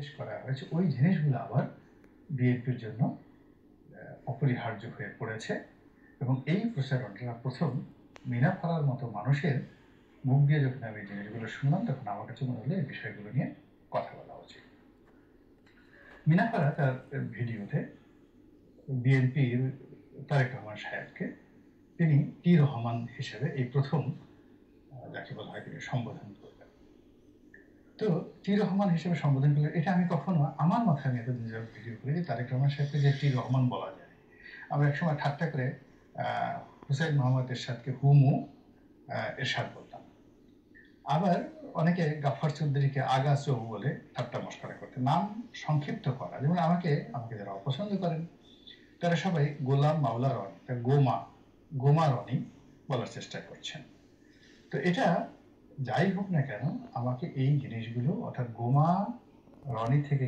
শেষ করা হয়েছে, ওই জিনিসগুলো আবার বিএনপির জন্য অপরিহার্য হয়ে পড়েছে। এবং এই প্রচারণটা প্রথম মিনা ফারার মতো মানুষের মুখ দিয়ে যখন আমি জিনিসগুলো শুনলাম, তখন আমার কাছে মনে হলো এই বিষয়গুলো নিয়ে কথা বলা উচিত। মিনা ফারা তার ভিডিওতে বিএনপির তারেক রহমান সাহেবকে তিনি টি রহমান হিসেবে এই প্রথম যাকে বলা হয় তিনি সম্বোধন করলেন। তো টি রহমান হিসেবে সম্বোধন করলেন, এটা আমি কখনো আমার মাথায় আমি এতদিন যখন ভিডিও করি যে তারেক রহমান সাহেবকে যে টি রহমান বলা যায়। আমরা একসময় ঠাট্টা করে হুসাইন মোহাম্মদ এরশাদকে হুমু এরশাদ বলতাম। আবার অনেকে গাফফার চৌধুরীকে আগা চৌ বলে ঠাট্টা মশকরা করতে, নাম সংক্ষিপ্ত করা। যেমন আমাকে যারা অপছন্দ করেন তারা সবাই গোলাম মাওলা রনি, গোমা রনি বলার চেষ্টা করছেন। তো এটা যাই হোক না কেন, আমাকে এই জিনিসগুলো অর্থাৎ গোমা রনি থেকে